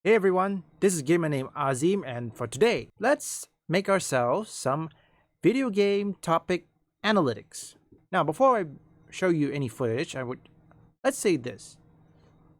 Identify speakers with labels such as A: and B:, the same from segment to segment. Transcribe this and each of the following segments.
A: Hey everyone, this is gamer named Azim, and for today, let's make ourselves some video game topic analytics. Now, before I show you any footage, let's say this.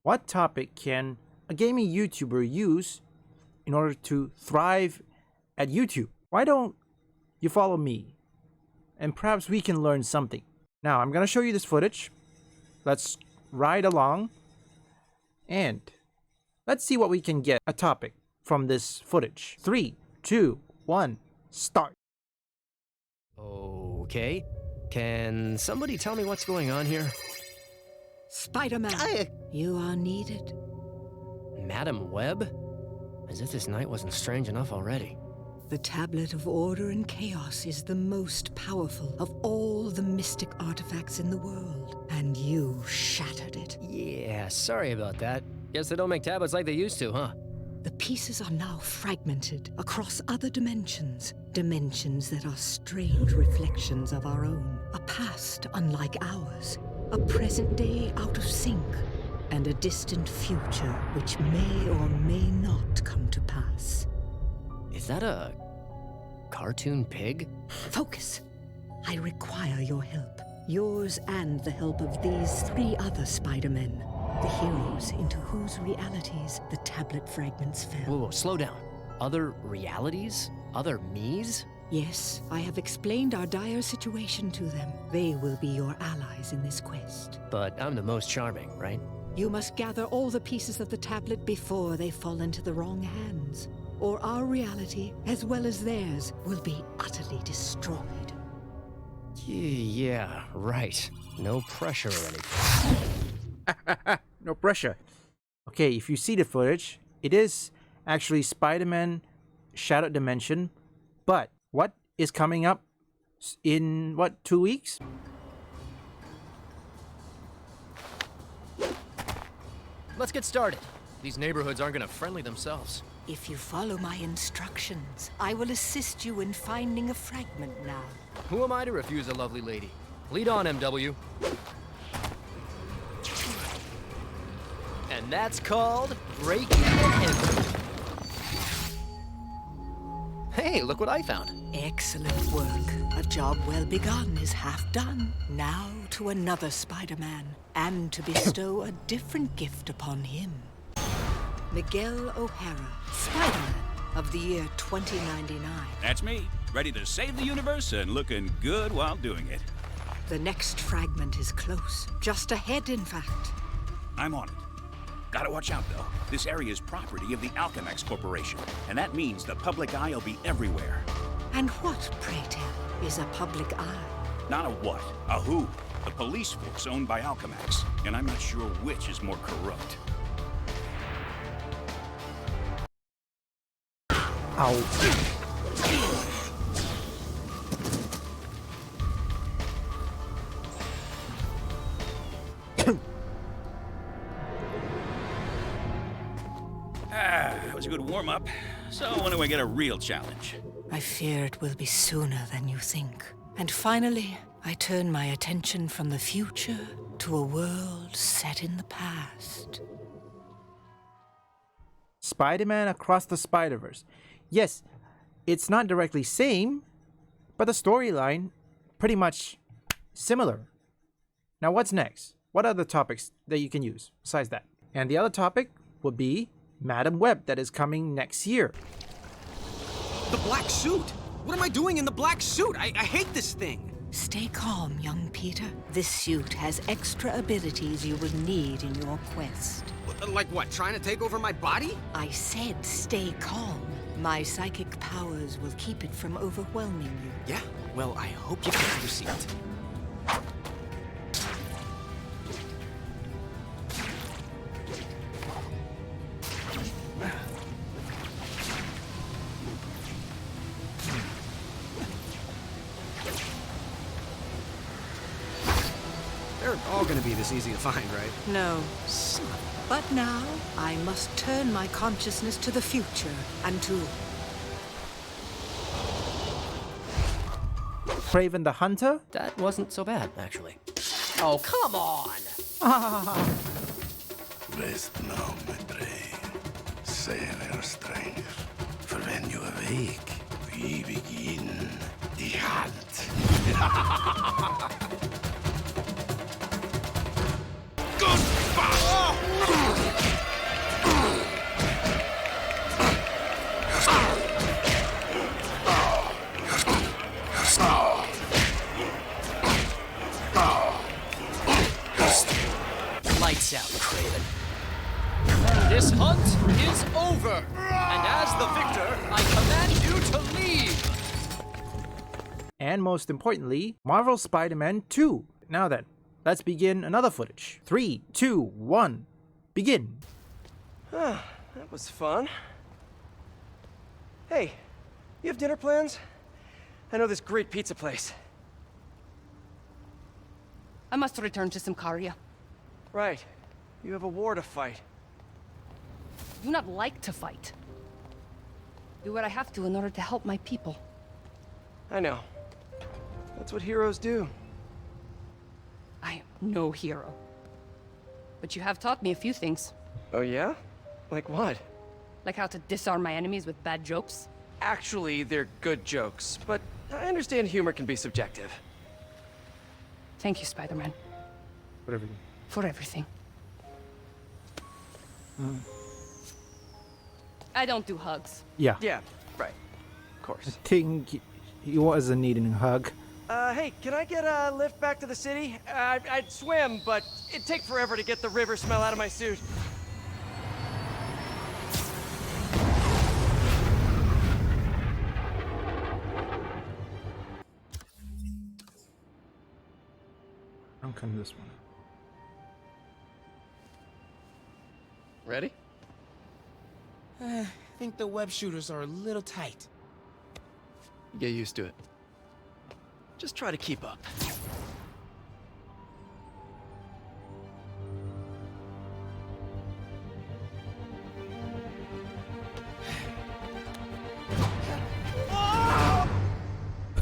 A: What topic can a gaming YouTuber use in order to thrive at YouTube? Why don't you follow me? And perhaps we can learn something. Now, I'm going to show you this footage. Let's ride along and let's see what we can get a topic from this footage. 3, 2, 1, start.
B: Okay. Can somebody tell me what's going on here?
C: Spider-Man, you are needed.
B: Madam Web? As if this night wasn't strange enough already.
C: The Tablet of Order and Chaos is the most powerful of all the mystic artifacts in the world, and you shattered it.
B: Yeah, sorry about that. Guess they don't make tablets like they used to, huh?
C: The pieces are now fragmented across other dimensions. Dimensions that are strange reflections of our own. A past unlike ours. A present day out of sync. And a distant future which may or may not come to pass.
B: Is that a cartoon pig?
C: Focus. I require your help. Yours and the help of these 3 other Spider-Men. The heroes into whose realities the tablet fragments fell.
B: Whoa, slow down. Other realities? Other me's?
C: Yes, I have explained our dire situation to them. They will be your allies in this quest.
B: But I'm the most charming, right?
C: You must gather all the pieces of the tablet before they fall into the wrong hands. Or our reality, as well as theirs, will be utterly destroyed.
B: Yeah, right. No pressure or anything.
A: No pressure. Okay, if you see the footage, it is actually Spider-Man Shattered Dimension, but what is coming up in, 2 weeks?
B: Let's get started. These neighborhoods aren't gonna friendly themselves.
C: If you follow my instructions, I will assist you in finding a fragment now.
B: Who am I to refuse a lovely lady? Lead on, MW. And that's called breaking and entering. Hey, look what I found.
C: Excellent work. A job well begun is half done. Now to another Spider-Man, and to bestow a different gift upon him. Miguel O'Hara, Spider-Man of the year 2099.
D: That's me, ready to save the universe and looking good while doing it.
C: The next fragment is close. Just ahead, in fact.
D: I'm on it. Gotta watch out, though. This area is property of the Alchemax Corporation, and that means the public eye will be everywhere.
C: And what, pray tell, is a public eye?
D: Not a what, a who. The police force owned by Alchemax, and I'm not sure which is more corrupt.
A: Ow.
D: That was a good warm-up. So when do I get a real challenge?
C: I fear it will be sooner than you think. And finally, I turn my attention from the future to a world set in the past.
A: Spider-Man Across the Spider-Verse. Yes, it's not directly same, but the storyline pretty much similar. Now what's next? What other topics that you can use besides that? And the other topic would be Madam Web that is coming next year.
E: The black suit! What am I doing in the black suit? I hate this thing!
C: Stay calm, young Peter. This suit has extra abilities you will need in your quest.
E: Like what, trying to take over my body?
C: I said stay calm. My psychic powers will keep it from overwhelming you.
E: Yeah? Well, I hope you can have your seat. They're all gonna be this easy to find, right?
C: No. But now, I must turn my consciousness to the future and to...
A: Craven the Hunter?
B: That wasn't so bad, actually. Oh, come on!
F: Rest now, my brain. say we are strangers. For when you awake, we begin the hunt.
B: Lights out, Craven. This hunt is over. And as the victor, I command you to leave.
A: And most importantly, Marvel Spider-Man 2. Now then, let's begin another footage. 3, 2, 1, begin.
G: That was fun. Hey, you have dinner plans? I know this great pizza place.
H: I must return to Simcaria.
G: Right. You have a war to fight.
H: I do not like to fight. Do what I have to in order to help my people.
G: I know. That's what heroes do.
H: I am no hero. But you have taught me a few things.
G: Oh yeah? Like what?
H: Like how to disarm my enemies with bad jokes.
G: Actually, they're good jokes, but I understand humor can be subjective.
H: Thank you, Spider-Man.
A: Whatever.
H: For everything. I don't do hugs.
A: Yeah.
G: Yeah, right. Of course.
A: I think he wasn't needing a hug.
G: Hey, can I get a lift back to the city? I'd swim, but it'd take forever to get the river smell out of my suit.
A: I'm cutting this one.
G: Ready?
E: I think the web shooters are a little tight.
G: Get used to it. Just try to keep up.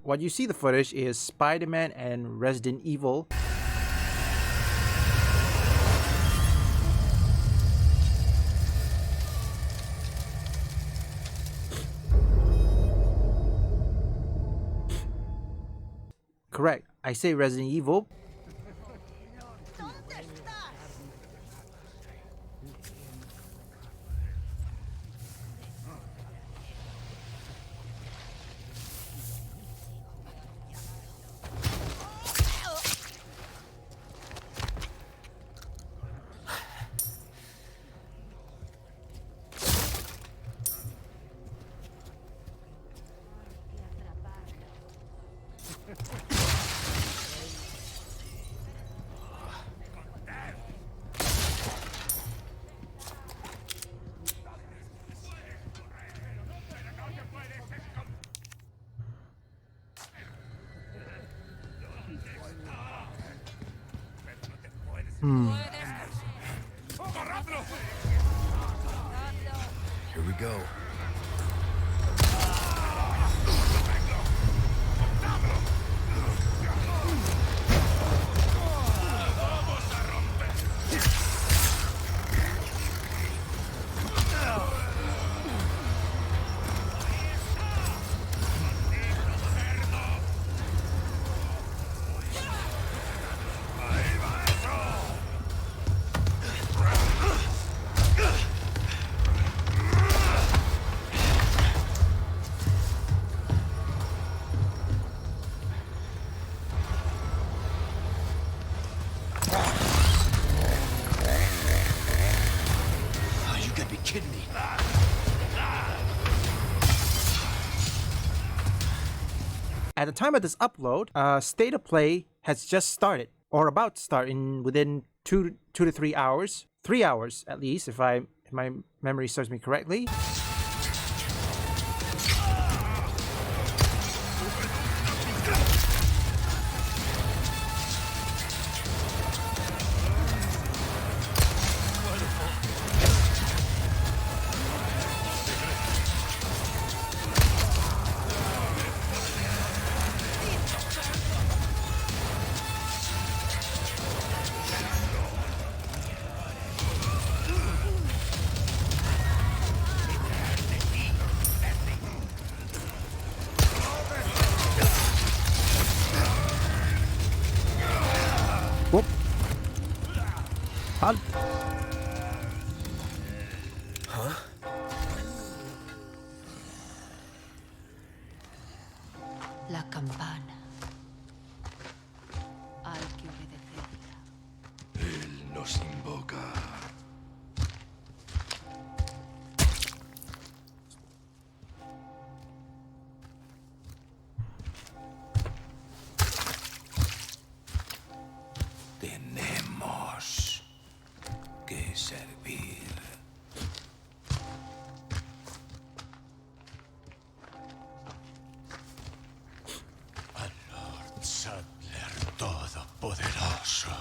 A: What you see the footage is Spider-Man and Resident Evil. Correct. I say Resident Evil.
F: Here we go.
E: Kidding me?
A: At the time of this upload, State of Play has just started, or about to start in within 2 to 3 hours. 3 hours at least, if my memory serves me correctly. God.
C: La campana. Hay que obedecerla.
F: Él nos invoca. Tenemos que servir. Al Lord Sadler Todopoderoso.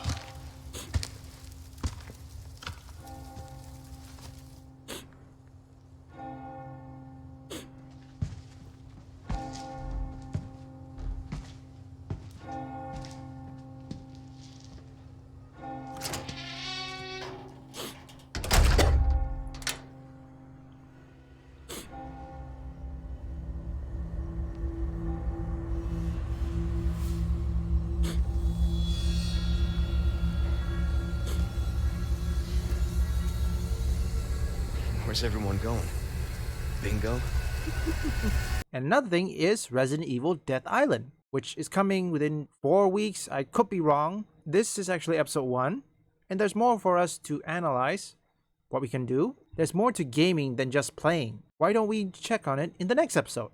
E: Where's everyone going? Bingo?
A: And another thing is Resident Evil Death Island, which is coming within 4 weeks. I could be wrong. This is actually episode 1, and there's more for us to analyze what we can do. There's more to gaming than just playing. Why don't we check on it in the next episode?